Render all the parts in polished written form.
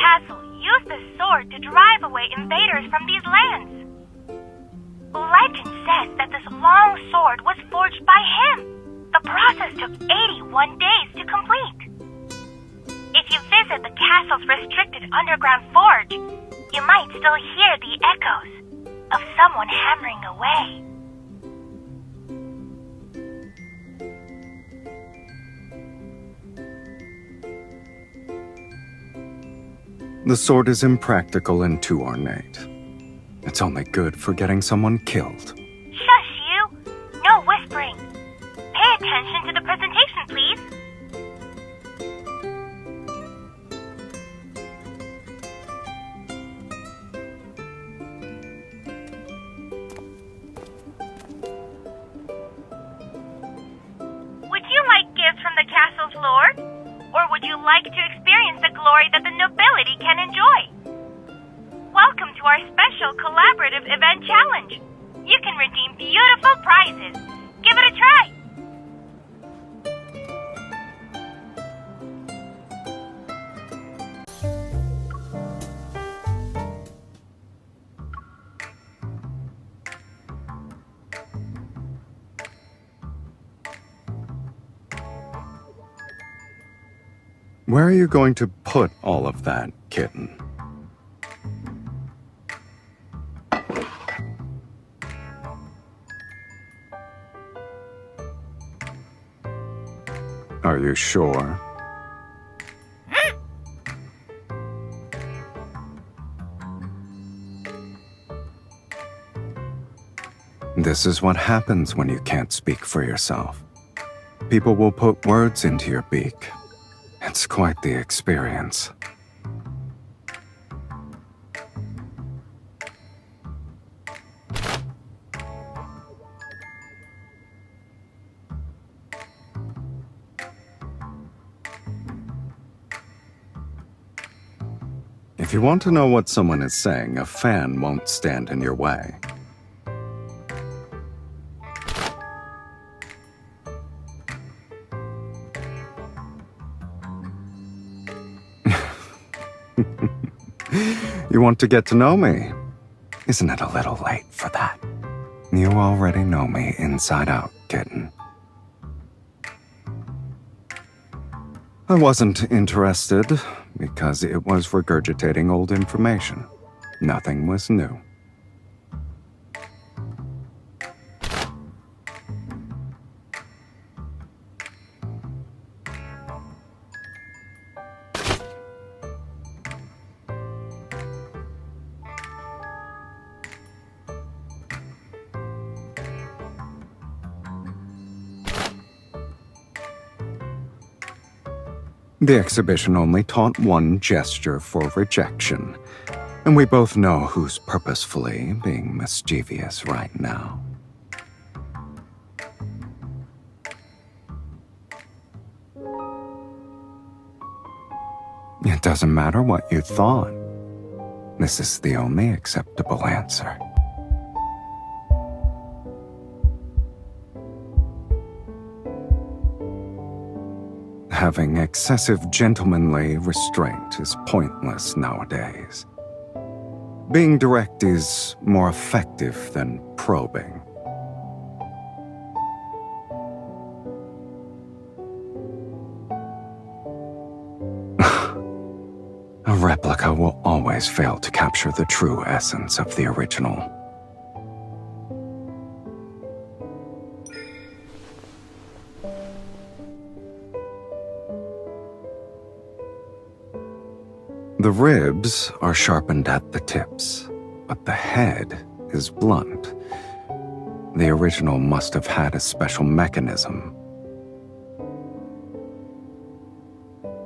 castle used the sword to drive away invaders from these lands. Legend says that this long sword was forged by him. The process took 81 days to complete. If you visit the castle's restricted underground forge, you might still hear the echoes of someone hammering away. The sword is impractical and too ornate. It's only good for getting someone killed. Shush, you! No whispering. Pay attention to the presentation, please. Would you like gifts from the castle's lord? Or would you like to experience the glory that the nobility can enjoy? Welcome to our special collaborative event challenge. You can redeem beautiful prizes. Give it a try. Where are you going to put all of that, kitten? Are you sure? This is what happens when you can't speak for yourself. People will put words into your beak. It's quite the experience. If you want to know what someone is saying, a fan won't stand in your way. You want to get to know me? Isn't it a little late for that? You already know me inside out, kitten. I wasn't interested because it was regurgitating old information. Nothing was new. The exhibition only taught one gesture for rejection, and we both know who's purposefully being mischievous right now. It doesn't matter what you thought. This is the only acceptable answer. Having excessive gentlemanly restraint is pointless nowadays. Being direct is more effective than probing. A replica will always fail to capture the true essence of the original. The ribs are sharpened at the tips, but the head is blunt. The original must have had a special mechanism.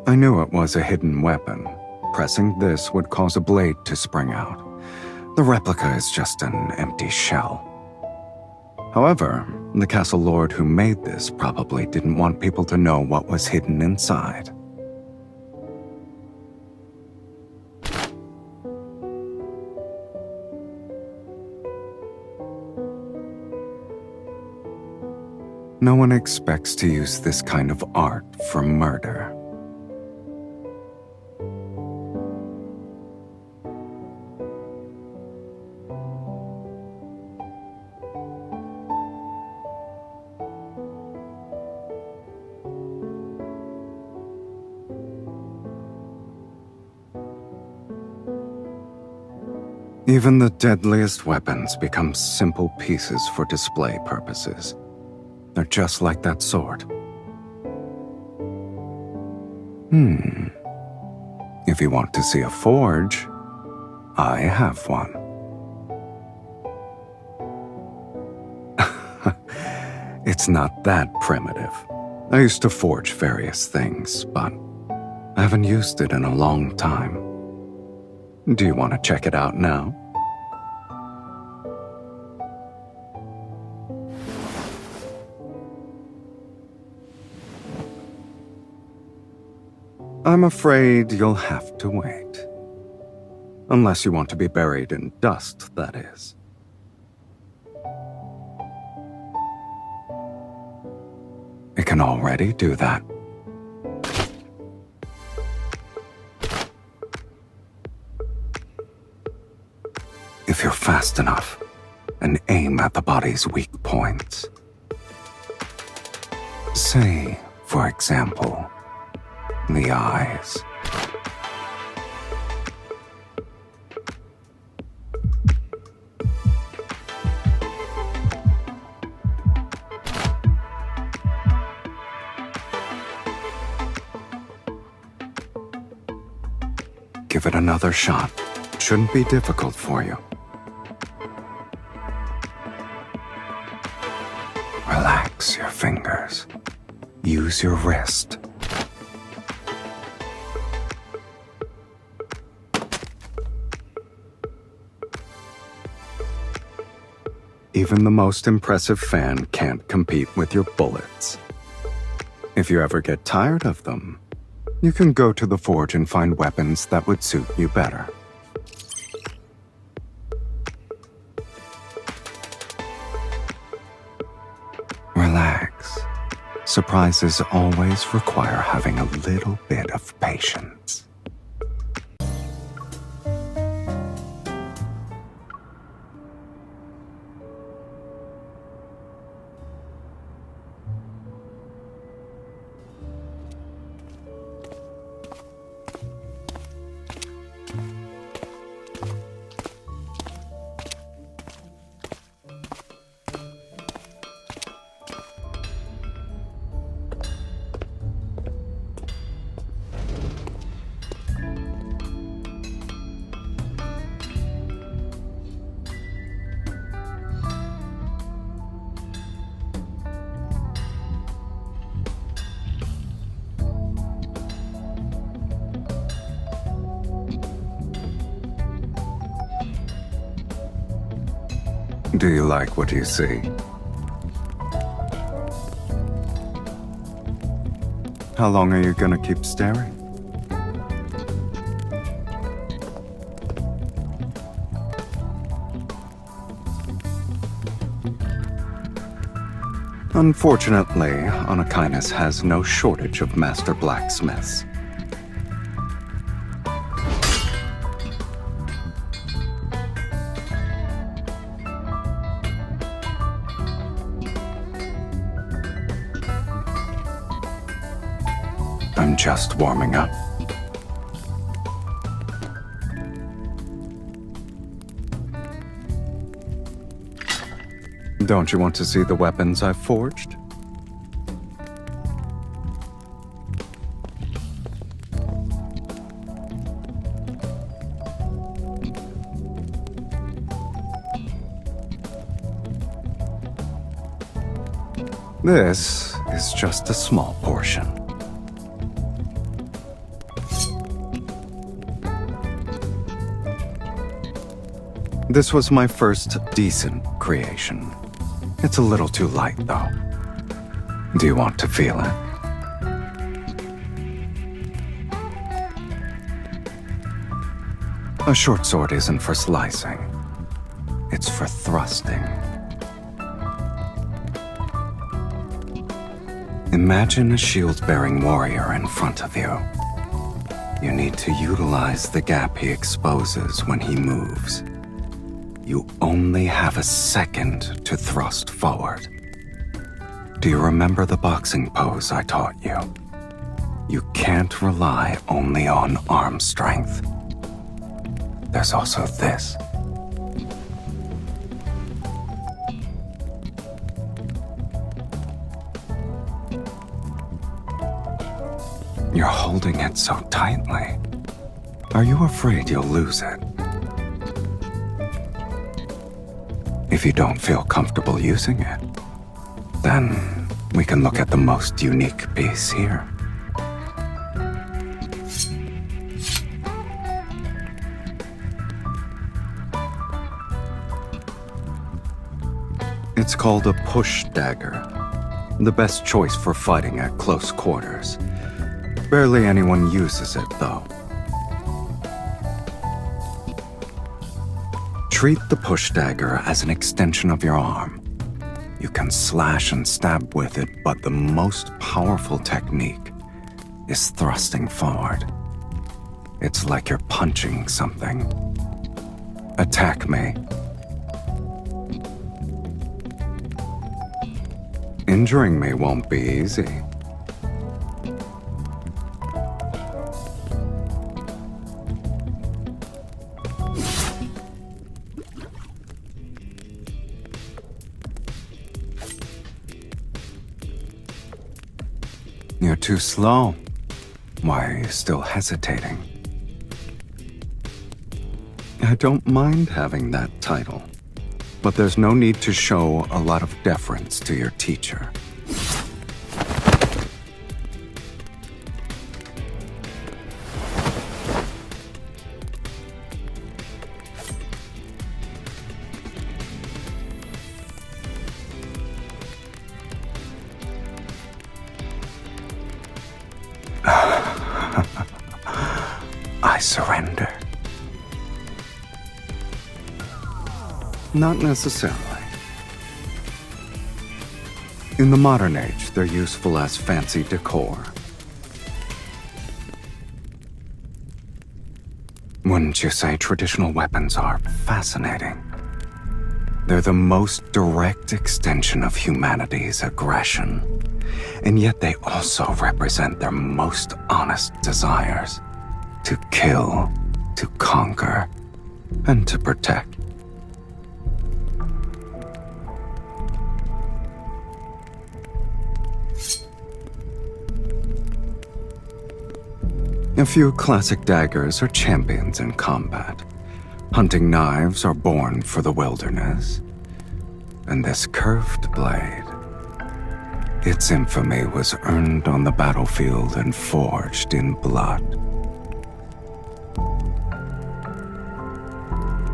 I knew it was a hidden weapon. Pressing this would cause a blade to spring out. The replica is just an empty shell. However, the castle lord who made this probably didn't want people to know what was hidden inside. No one expects to use this kind of art for murder. Even the deadliest weapons become simple pieces for display purposes. They're just like that sword. If you want to see a forge, I have one. It's not that primitive. I used to forge various things, but I haven't used it in a long time. Do you want to check it out now? I'm afraid you'll have to wait. Unless you want to be buried in dust, that is. It can already do that. If you're fast enough, and aim at the body's weak points. Say, for example, the eyes. Give it another shot. Shouldn't be difficult for you. Relax your fingers. Use your wrist. Even the most impressive fan can't compete with your bullets. If you ever get tired of them, you can go to the forge and find weapons that would suit you better. Relax. Surprises always require having a little bit of patience. Do you like what you see? How long are you gonna keep staring? Unfortunately, Anakinus has no shortage of master blacksmiths. I'm just warming up. Don't you want to see the weapons I've forged? This is just a small portion. This was my first decent creation. It's a little too light, though. Do you want to feel it? A short sword isn't for slicing. It's for thrusting. Imagine a shield-bearing warrior in front of you. You need to utilize the gap he exposes when he moves. You only have a second to thrust forward. Do you remember the boxing pose I taught you? You can't rely only on arm strength. There's also this. You're holding it so tightly. Are you afraid you'll lose it? If you don't feel comfortable using it, then we can look at the most unique piece here. It's called a push dagger. The best choice for fighting at close quarters. Barely anyone uses it, though. Treat the push dagger as an extension of your arm. You can slash and stab with it, but the most powerful technique is thrusting forward. It's like you're punching something. Attack me. Injuring me won't be easy. You're too slow. Why are you still hesitating? I don't mind having that title, but there's no need to show a lot of deference to your teacher. I surrender. Not necessarily. In the modern age, they're useful as fancy decor. Wouldn't you say traditional weapons are fascinating? They're the most direct extension of humanity's aggression, and yet they also represent their most honest desires: to kill, to conquer, and to protect. A few classic daggers are champions in combat. Hunting knives are born for the wilderness. And this curved blade, its infamy was earned on the battlefield and forged in blood.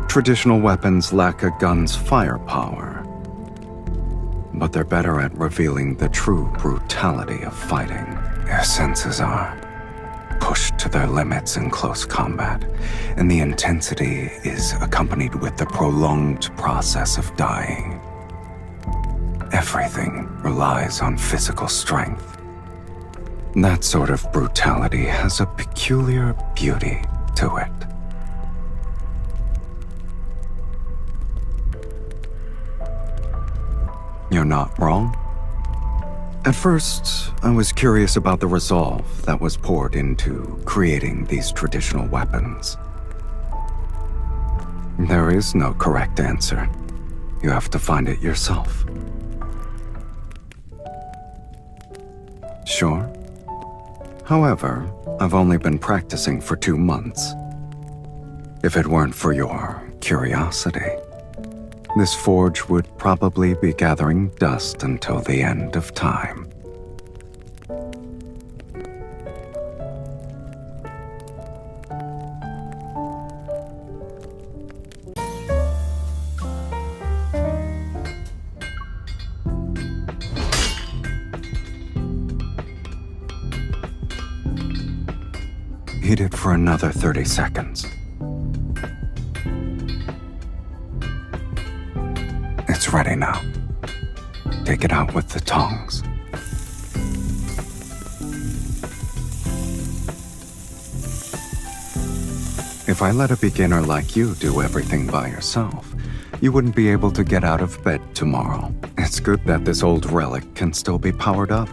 Traditional weapons lack a gun's firepower, but they're better at revealing the true brutality of fighting. Their senses are pushed to their limits in close combat, and the intensity is accompanied with the prolonged process of dying. Everything relies on physical strength. That sort of brutality has a peculiar beauty to it. You're not wrong. At first, I was curious about the resolve that was poured into creating these traditional weapons. There is no correct answer. You have to find it yourself. Sure. However, I've only been practicing for 2 months. If it weren't for your curiosity, this forge would probably be gathering dust until the end of time. Heat it for another 30 seconds. It's ready now. Take it out with the tongs. If I let a beginner like you do everything by yourself, you wouldn't be able to get out of bed tomorrow. It's good that this old relic can still be powered up.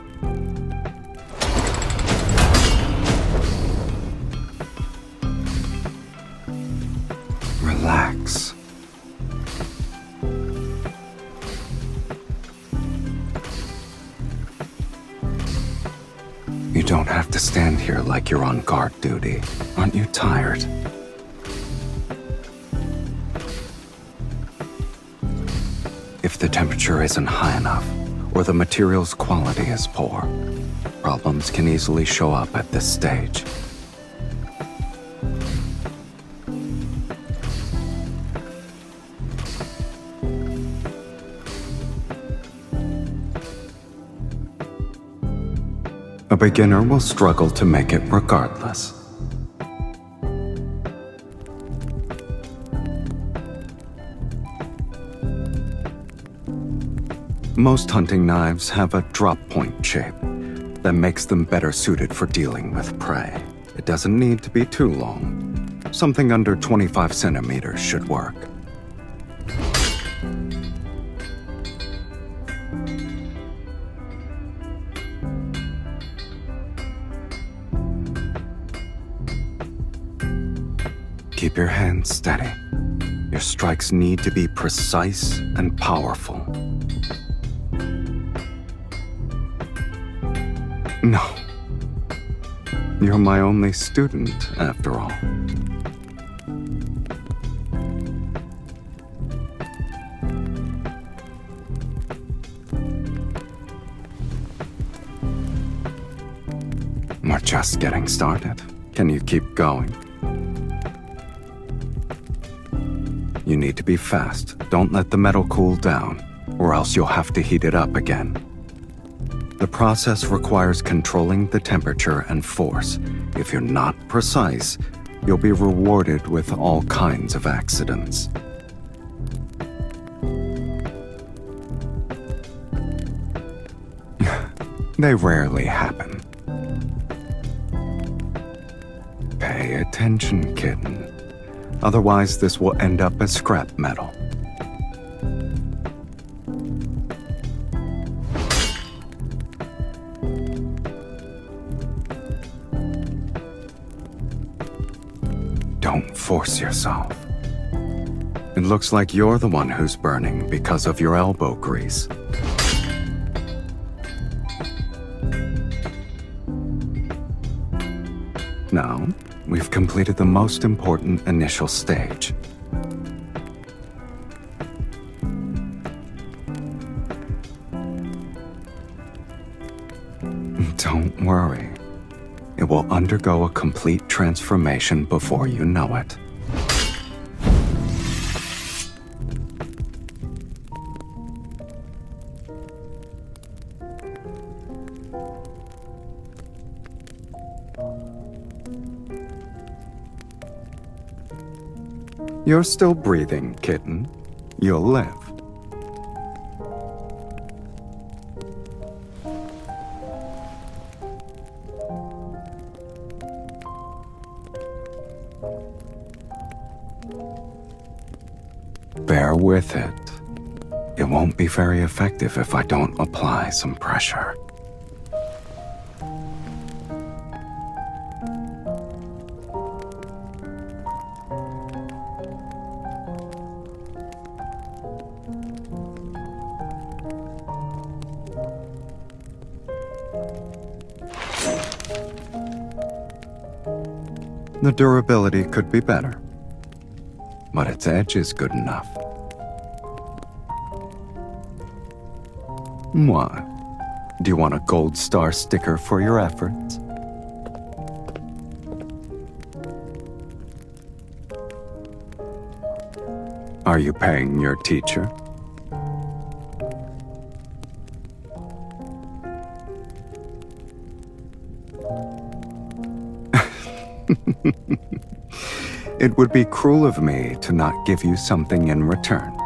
Relax. You don't have to stand here like you're on guard duty. Aren't you tired? If the temperature isn't high enough, or the material's quality is poor, problems can easily show up at this stage. A beginner will struggle to make it regardless. Most hunting knives have a drop-point shape that makes them better suited for dealing with prey. It doesn't need to be too long. Something under 25 centimeters should work. Keep your hands steady. Your strikes need to be precise and powerful. No. You're my only student, after all. We're just getting started. Can you keep going? You need to be fast. Don't let the metal cool down, or else you'll have to heat it up again. The process requires controlling the temperature and force. If you're not precise, you'll be rewarded with all kinds of accidents. They rarely happen. Pay attention, kitten. Otherwise, this will end up as scrap metal. Don't force yourself. It looks like you're the one who's burning because of your elbow grease. Now, we've completed the most important initial stage. Don't worry. It will undergo a complete transformation before you know it. You're still breathing, kitten. You'll live. Bear with it. It won't be very effective if I don't apply some pressure. The durability could be better, but its edge is good enough. What? Do you want a gold star sticker for your efforts? Are you paying your teacher? It would be cruel of me to not give you something in return.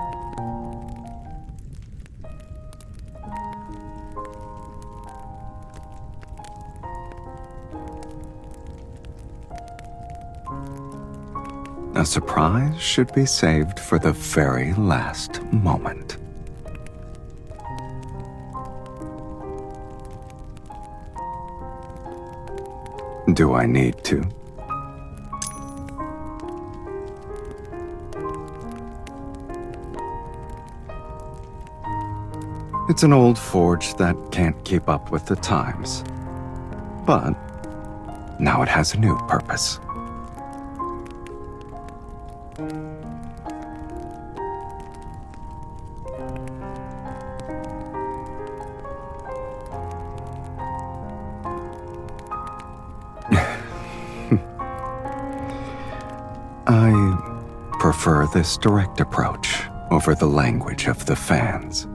A surprise should be saved for the very last moment. Do I need to? It's an old forge that can't keep up with the times. But now it has a new purpose. I prefer this direct approach over the language of the fans.